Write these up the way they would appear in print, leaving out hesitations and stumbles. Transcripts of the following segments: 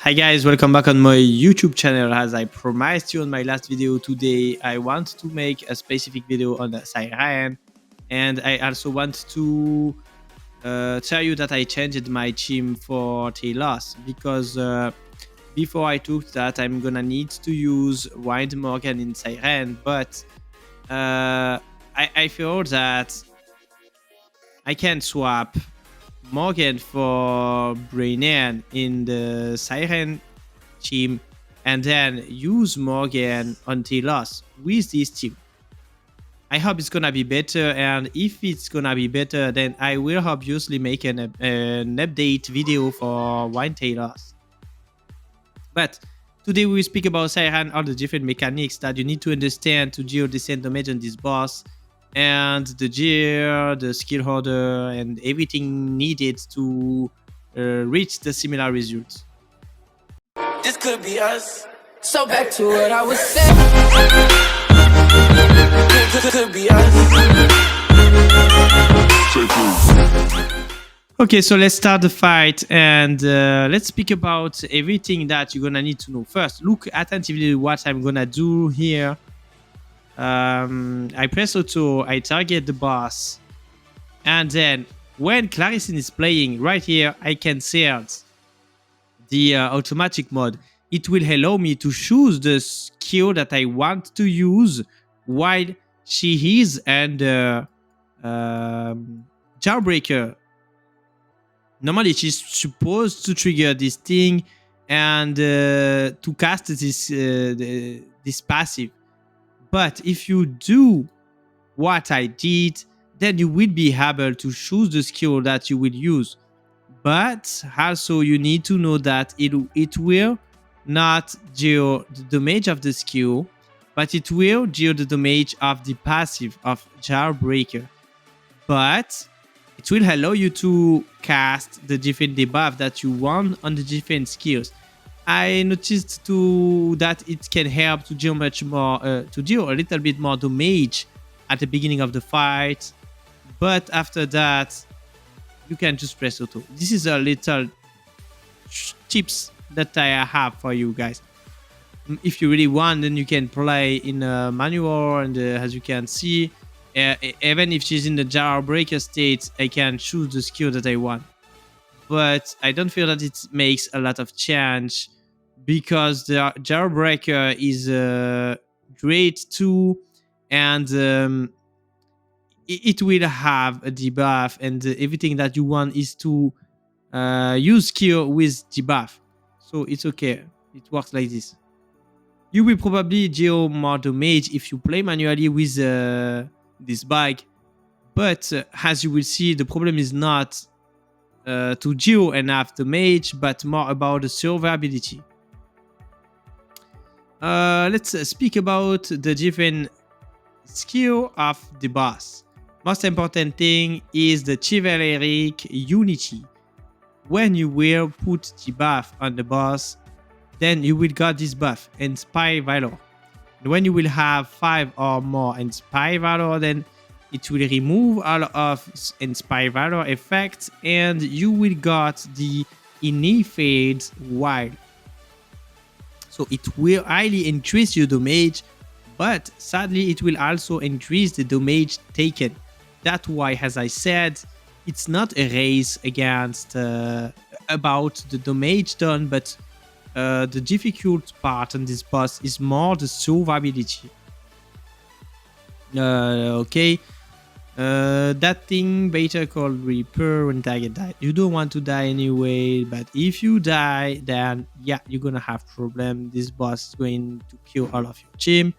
Hi guys, welcome back on my YouTube channel. As I promised you on my last video, today I want to make a specific video on Ciaran, and I also want to tell you that I changed my team for Talos because before I took that I'm gonna need to use Wind Morgan in Ciaran, but I feel that I can swap Morgan for Brainan in the Ciaran team and then use Morgan on Talos with this team. I hope it's gonna be better, and if it's gonna be better, then I will obviously make an update video for Wind Talos. But today we will speak about Ciaran, all the different mechanics that you need to understand to deal decent damage on this boss, and the gear, the skill order, and everything needed to reach the similar results. This could be us. So back to what I was saying. Could be us. Okay, so let's start the fight, and let's speak about everything that you're gonna need to know. First, look attentively what I'm gonna do here. I press auto, I target the boss, and then when Clarison is playing right here, I can set the automatic mode. It will allow me to choose the skill that I want to use while she is under Jawbreaker. Normally she's supposed to trigger this thing and to cast this passive. But if you do what I did, then you will be able to choose the skill that you will use. But also you need to know that it will not deal the damage of the skill, but it will deal the damage of the passive of Jawbreaker. But it will allow you to cast the different debuff that you want on the different skills. I noticed too that it can help to deal much more, to deal a little bit more damage at the beginning of the fight, but after that you can just press auto. This is a little tips that I have for you guys. If you really want, then you can play in a manual, and as you can see, even if she's in the Jawbreaker state, I can choose the skill that I want. But I don't feel that it makes a lot of change because the Jawbreaker is great too, and it will have a debuff, and everything that you want is to use skill with debuff. So it's okay. It works like this. You will probably deal more damage if you play manually with this bag, but as you will see, the problem is not to deal enough damage, but more about the survivability. Let's speak about the different skill of the boss. Most important thing is the chivalric unity. When you will put the buff on the boss, then you will get this buff, Inspire Valor. And when you will have 5 or more Inspire Valor, then it will remove all of Inspire Valor effects, and you will get the Initiate Wild. So it will highly increase your damage, but sadly it will also increase the damage taken. That's why, as I said, it's not a race against about the damage done, but the difficult part on this boss is more the survivability. Okay, that thing better called Reaper when target died. You don't want to die anyway, but if you die, then yeah, you're gonna have problem. This boss is going to kill all of your team.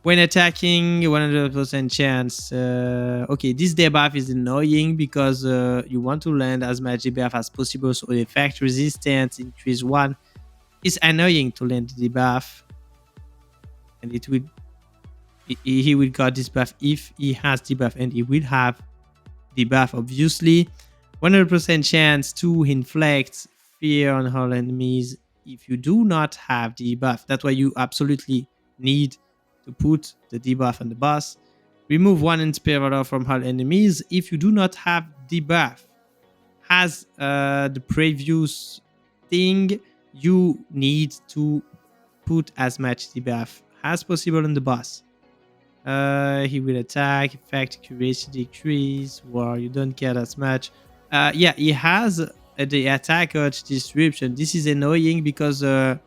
When attacking, 100% chance. Okay, this debuff is annoying because you want to land as much debuff as possible, so the effect resistance increase 1. It's annoying to land the debuff, and it will he will get this buff if he has debuff, and he will have debuff obviously. 100% chance to inflict fear on all enemies if you do not have the debuff. That's why you absolutely need to put the debuff on the boss. Remove 1 Inspire Valor from all enemies if you do not have debuff. As the previous thing, you need to put as much debuff as possible on the boss. He will attack, effect, accuracy decrease, well, you don't care as much. Yeah, he has the attack dodge disruption. This is annoying because you're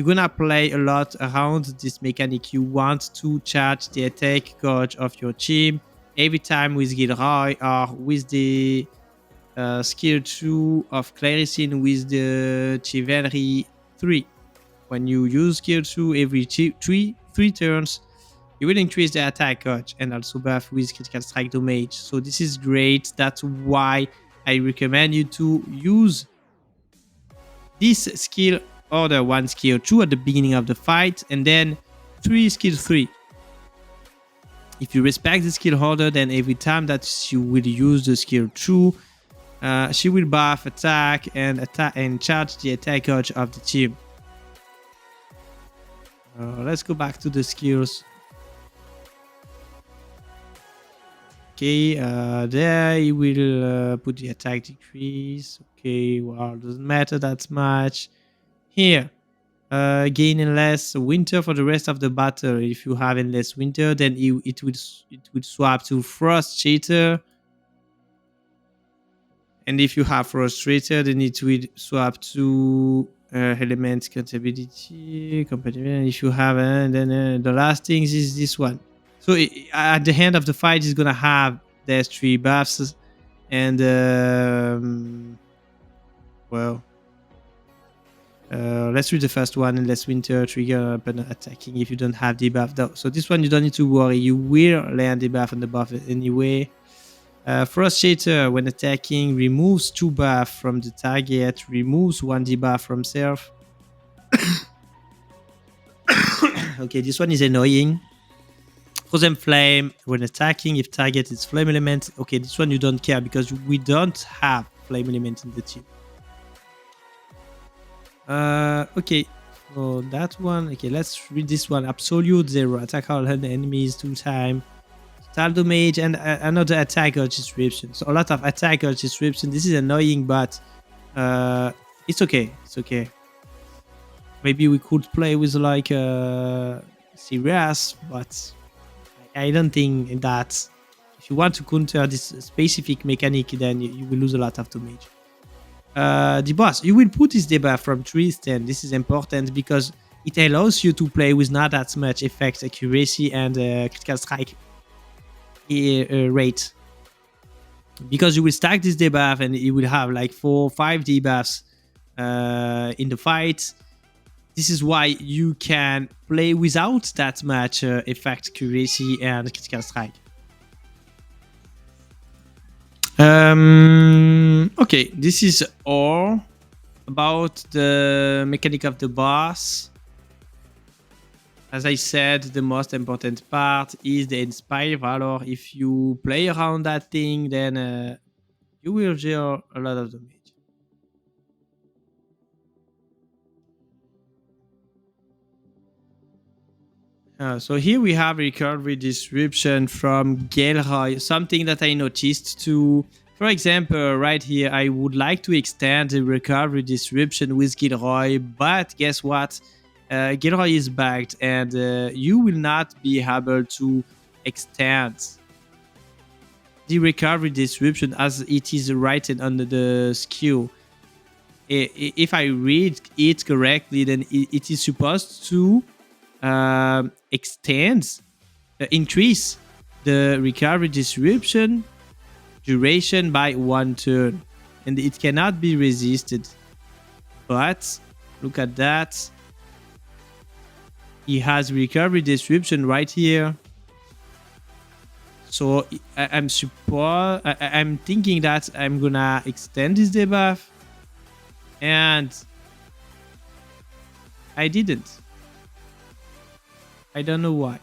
gonna play a lot around this mechanic. You want to charge the attack gauge of your team every time with Gilroy or with the skill 2 of Claricin with the Chivalry 3. When you use skill 2 every three turns, you will increase the attack gauge and also buff with critical strike damage. So this is great. That's why I recommend you to use this skill order 1 skill 2 at the beginning of the fight and then 3 skill 3. If you respect the skill order, then every time that you will use the skill 2, she will buff attack and charge the attack gauge of the team. Let's go back to the skills. Okay, there you will put the attack decrease. Okay, well, doesn't matter that much. Here, gaining less winter for the rest of the battle. If you have less winter, then it would swap to frost shader. And if you have frustrated, then it will swap to element compatibility. If you have, then the last thing is this one. So at the end of the fight, it's gonna have there's 3 buffs, and well, let's read the first one. And less winter trigger upon attacking if you don't have debuff. Though. So this one you don't need to worry. You will land debuff on the buff anyway. Frost Shader, when attacking, removes 2 buff from the target, removes 1 debuff from self. Okay, this one is annoying. Frozen Flame, when attacking, if target is flame element. Okay, this one you don't care because we don't have flame element in the team. Okay, so that one. Okay, let's read this one. Absolute 0, attack all enemies 2 times. Total damage and another attack gauge description. So a lot of attack gauge description. This is annoying, but it's okay. It's okay. Maybe we could play with like serious, but I don't think that if you want to counter this specific mechanic, then you will lose a lot of damage. The boss, you will put this debuff from 3 stand. This is important because it allows you to play with not that much effect, accuracy, and critical strike rate. Because you will stack this debuff and you will have like 4 or 5 debuffs in the fight. This is why you can play without that much effect, accuracy, and critical strike. Okay, this is all about the mechanic of the boss. As I said, the most important part is the Inspire Valor. If you play around that thing, then you will deal a lot of damage. So here we have recovery disruption from Gilroy, something that I noticed too. For example, right here, I would like to extend the recovery disruption with Gilroy, but guess what? Gilroy is backed and you will not be able to extend the recovery disruption as it is written under the skill. If I read it correctly, then it is supposed to increase the recovery disruption duration by 1 turn, and it cannot be resisted. But look at that. He has recovery disruption right here. So I'm thinking that I'm gonna extend this debuff, and I didn't. I don't know why.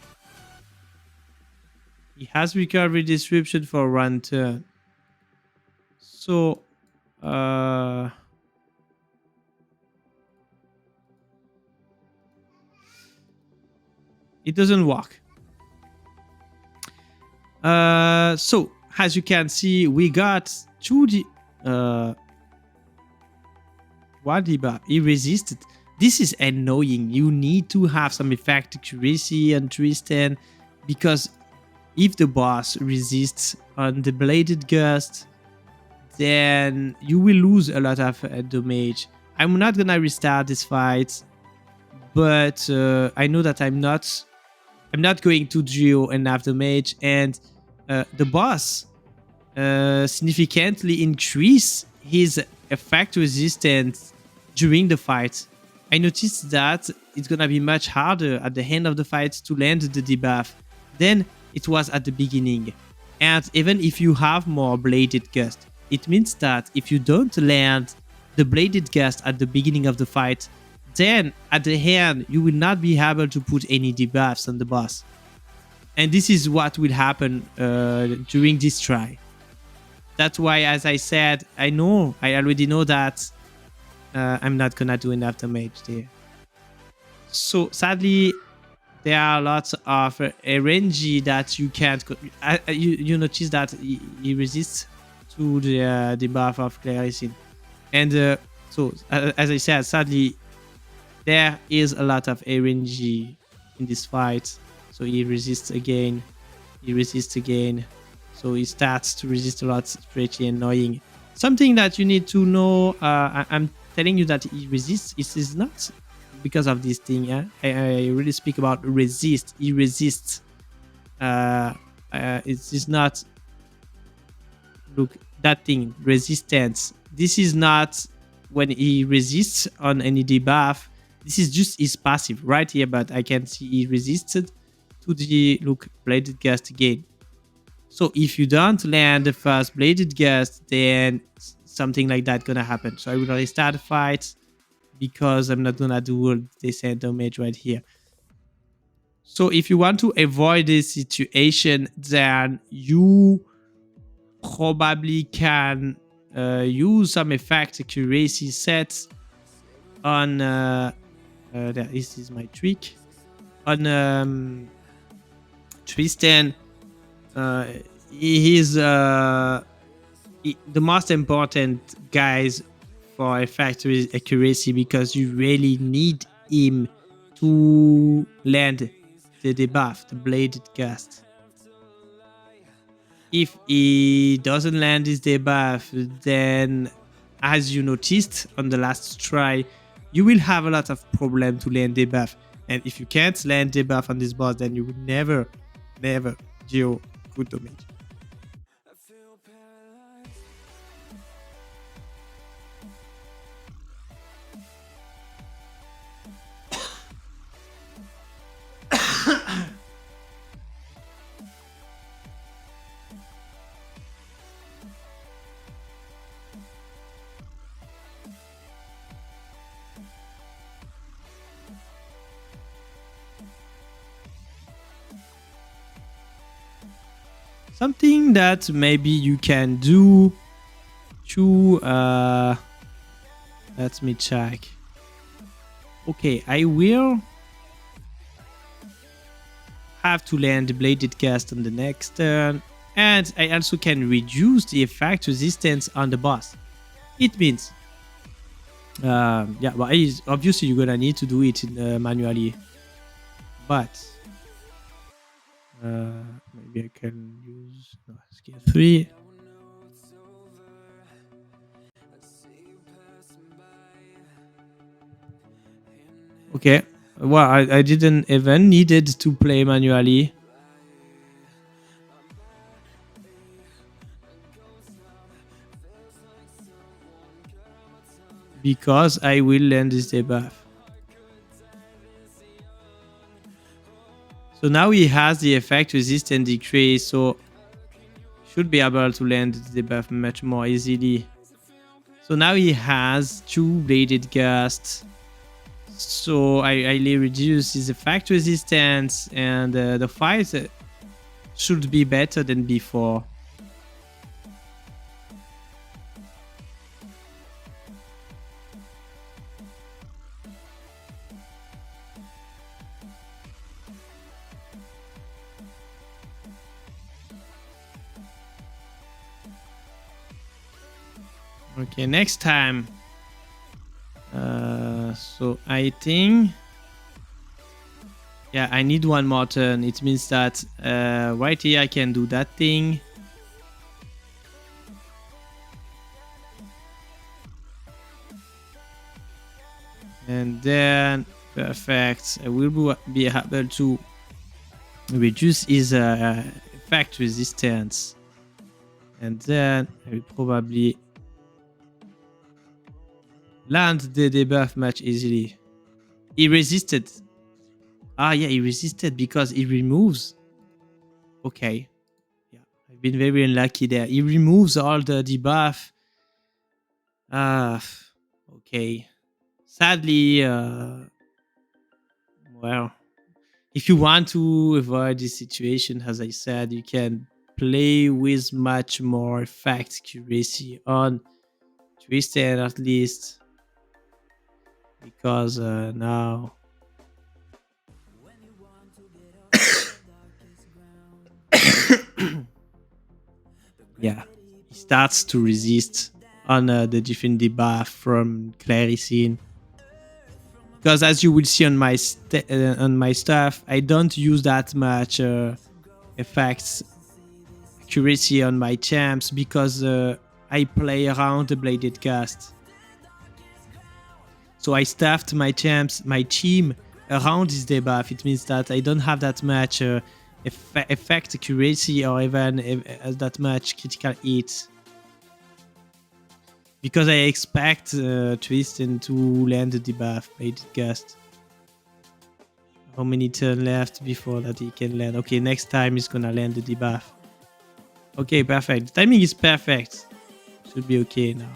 He has recovery disruption for 1 turn. So it doesn't work. So as you can see, we got 2 What debuff? He resisted. This is annoying. You need to have some effect accuracy on Tristan, because if the boss resists on the bladed gust, then you will lose a lot of damage. I'm not gonna restart this fight, but I know that I'm not going to deal enough damage, and the boss significantly increase his effect resistance during the fight. I noticed that it's gonna be much harder at the end of the fight to land the debuff than it was at the beginning. And even if you have more bladed gust, it means that if you don't land the bladed gust at the beginning of the fight, then at the end you will not be able to put any debuffs on the boss. And this is what will happen during this try. That's why, as I said, I already know that I'm not gonna do enough damage there. So sadly, there are lots of RNG that you can't. You notice that he resists to the debuff of Claricin, and so as I said, sadly, there is a lot of RNG in this fight. So he resists again, he resists again. So he starts to resist a lot. It's pretty annoying. Something that you need to know, I'm telling you that he resists. It is not because of this thing. Yeah? I really speak about resist. He resists. It is not, look, that thing, resistance. This is not when he resists on any debuff. This is just his passive right here, but I can see he resisted to the, look, bladed gust again. So if you don't land the first bladed gust, then something like that gonna happen. So I will restart the fight because I'm not gonna do all this damage right here. So if you want to avoid this situation, then you probably can use some effect accuracy sets on this is my trick on Tristan. He is the most important guys for effect accuracy, because you really need him to land the debuff, the bladed gust. If he doesn't land his debuff, then as you noticed on the last try, you will have a lot of problem to land debuff. And if you can't land debuff on this boss, then you will never deal good damage. Something that maybe you can do to let me check. Okay, I will have to land the bladed gust on the next turn, and I also can reduce the effect resistance on the boss. It means yeah, but obviously you're gonna need to do it manually, but maybe I can use skill 3. Okay, well, I didn't even needed to play manually, because I will land this debuff. So now he has the effect resist and decrease, so should be able to land the debuff much more easily. So now he has 2 bladed gusts. So I reduce his effect resistance, and the fight should be better than before. Okay, next time So I think, yeah, I need one more turn. It means that right here I can do that thing. And then, perfect. I will be able to reduce his effect resistance. And then I will probably land the debuff much easily. He resisted. Ah, yeah, he resisted because he removes. Okay. Yeah, I've been very unlucky there. He removes all the debuff. Ah, okay. Sadly, well, if you want to avoid this situation, as I said, you can play with much more effect accuracy on Twisted at least, because now yeah, he starts to resist on the different debuff from Claricine. Because as you will see on my stuff, I don't use that much effects accuracy on my champs because I play around the bladed cast. So I staffed my champs, my team around this debuff. It means that I don't have that much effect accuracy or even that much critical hit. Because I expect Tristan to land the debuff bladed cast. How many turns left before that he can land? Okay, next time he's gonna land the debuff. Okay, perfect. The timing is perfect. Should be okay now.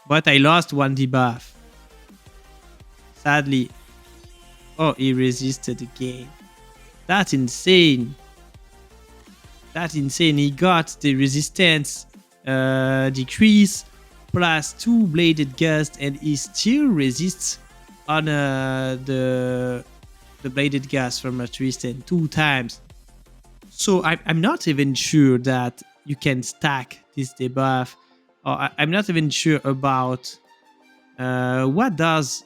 But I lost one debuff. Sadly. Oh, he resisted again. That's insane. That's insane. He got the resistance decrease plus 2 bladed gust and he still resists on the bladed gust from a Tristan 2 times. So I'm not even sure that you can stack this debuff, or I'm not even sure about what does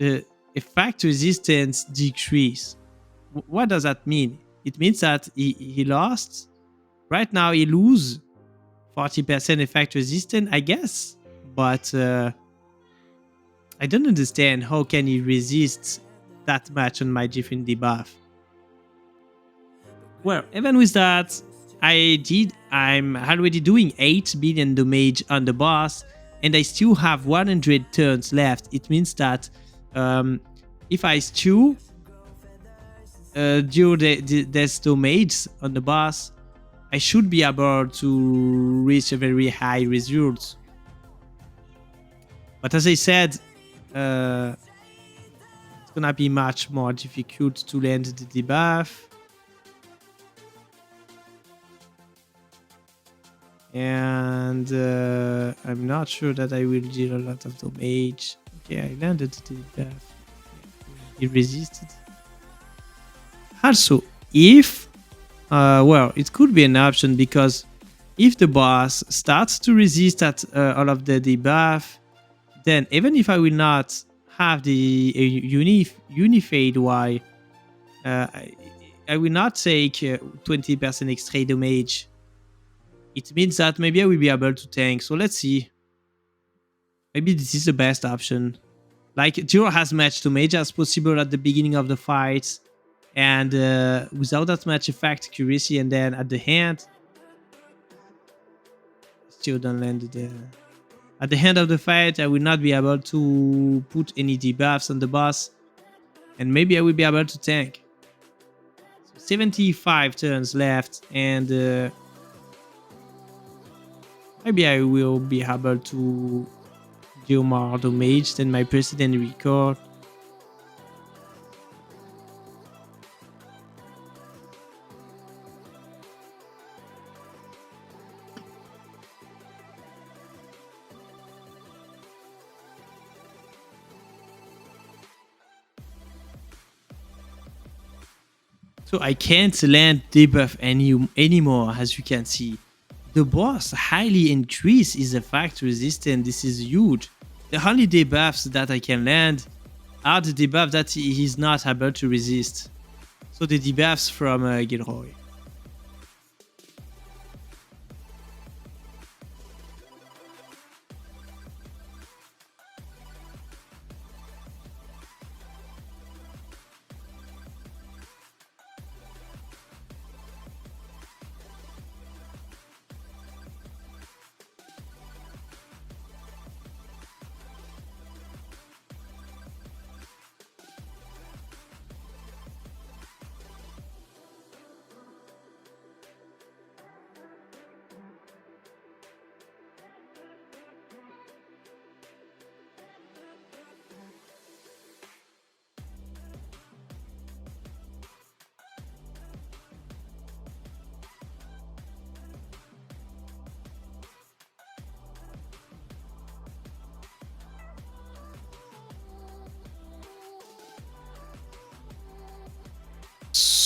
effect resistance decrease. What does that mean? It means that he lost. Right now he lose 40% effect resistance, I guess, but I don't understand how can he resist that much on my different debuff. Well, even with that, I'm already doing 8 billion damage on the boss, and I still have 100 turns left. It means that if I stew do this damage on the boss, I should be able to reach a very high result. But as I said, it's gonna be much more difficult to land the debuff. And I'm not sure that I will deal a lot of damage. Okay, I landed the debuff. He resisted. Also, if well, it could be an option, because if the boss starts to resist at all of the debuff, then even if I will not have the unified Y, I will not take 20% extra damage. It means that maybe I will be able to tank. So let's see. Maybe this is the best option. Like, deal as much damage as possible at the beginning of the fight, and without that much effect accuracy, and then at the end, still don't land there. At the end of the fight, I will not be able to put any debuffs on the boss, and maybe I will be able to tank. So 75 turns left, and maybe I will be able to deal more damage than my precedent record. So I can't land debuff anymore, as you can see. The boss highly increased his effect resistance. This is huge. The only debuffs that I can land are the debuffs that he's not able to resist. So the debuffs from Gilroy.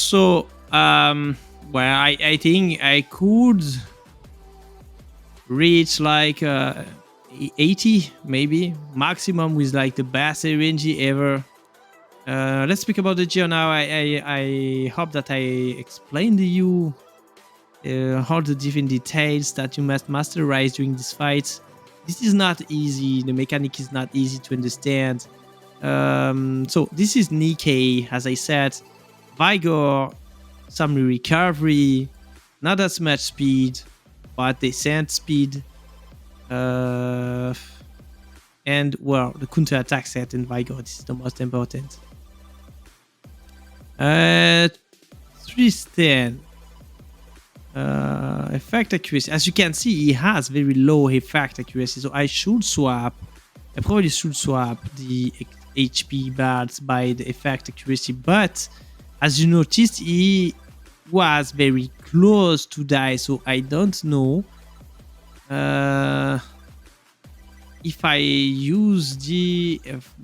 So, well, I think I could reach like 80, maybe maximum with like the best RNG ever. Let's speak about the geo now. I hope that I explained to you all the different details that you must masterize during this fight. This is not easy. The mechanic is not easy to understand. So this is Nikkei, as I said. Vigor, some recovery, not as much speed, but decent speed. And well, the counter attack set in Vigor, this is the most important. 310. Effect accuracy. As you can see, he has very low effect accuracy, so I probably should swap the HP bars by the effect accuracy, but as you noticed, he was very close to die, so I don't know if I use if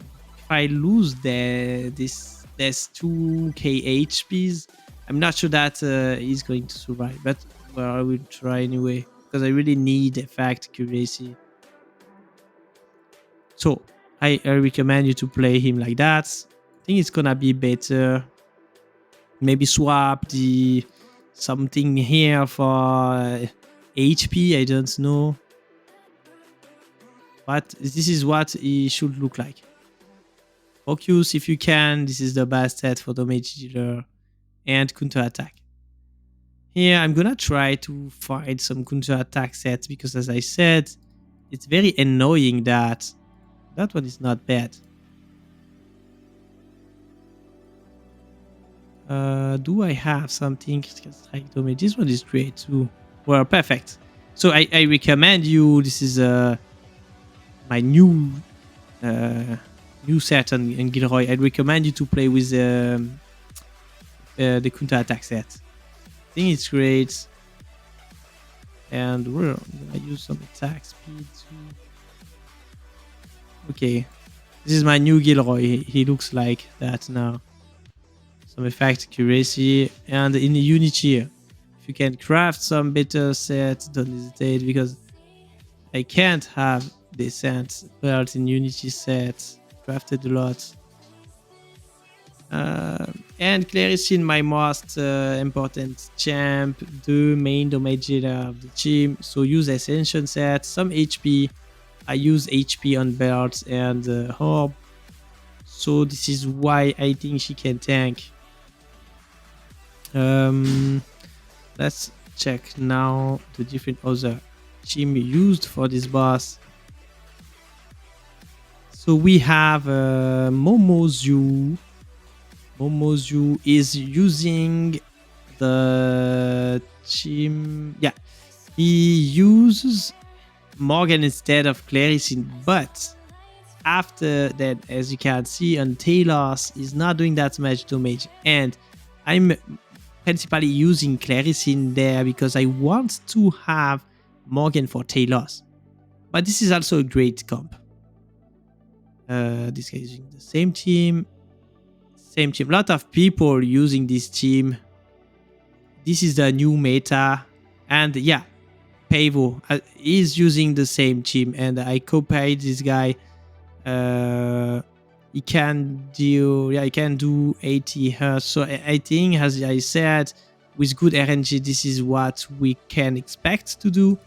I lose this 2k HPs. I'm not sure that he's going to survive, but well, I will try anyway because I really need effect accuracy. So I recommend you to play him like that. I think it's gonna be better. Maybe swap the something here for HP. I don't know, but this is what it should look like. Focus if you can. This is the best set for damage dealer and counter attack. Here I'm gonna try to find some counter attack sets because, as I said, it's very annoying that one is not bad. Do I have something? Strike damage. This one is great too. Well, perfect. So I recommend you. This is my new set on Gilroy. I recommend you to play with the counter attack set. I think it's great. And we're gonna use some attack speed too. Okay, this is my new Gilroy. He looks like that now. Some effect accuracy, and in the Unity, if you can craft some better sets, don't hesitate, because I can't have decent belt in Unity sets. Crafted a lot. And Claricine, my most important champ, the main damage dealer of the team. So use Ascension set, some HP. I use HP on belts and Orb. So this is why I think she can tank. Let's check now the different other team used for this boss. So we have Momozu. Momozu is using the team. Yeah, he uses Morgan instead of Claricine, but after that, as you can see on Talos, is not doing that much damage, and I'm principally using Claricine there because I want to have Morgan for Talos. But this is also a great comp. This guy is using the same team. A lot of people using this team. This is the new meta. And yeah, Pavo is using the same team. And I copied this guy. He can do 80 hertz. So I think, as I said, with good RNG, this is what we can expect to do.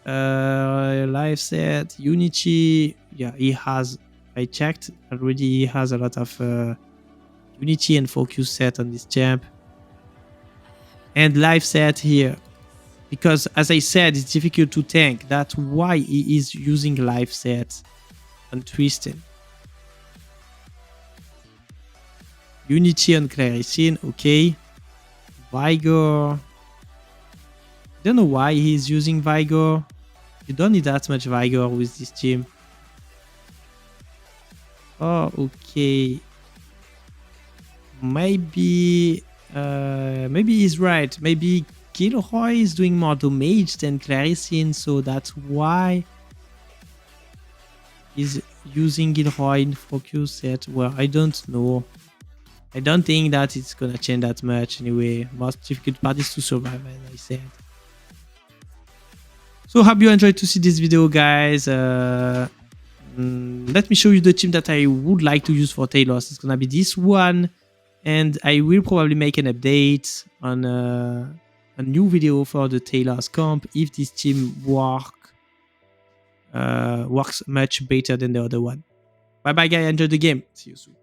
Live set Unity, yeah, he has. I checked already. He has a lot of Unity and focus set on this champ, and live set here. Because as I said, it's difficult to tank. That's why he is using live set on Twisted. Unity on Claricine, okay. Vigor. Don't know why he's using Vigor. You don't need that much Vigor with this team. Oh, okay. Maybe he's right. Maybe Gilroy is doing more damage than Claricine, so that's why he's using Gilroy in focus set. Well, I don't know. I don't think that it's gonna change that much anyway. Most difficult part is to survive, as I said. So hope you enjoyed to see this video, guys. Let me show you the team that I would like to use for Talos. It's gonna be this one, and I will probably make an update on a new video for the Talos comp if this team works much better than the other one. Bye bye, guys. Enjoy the game. See you soon.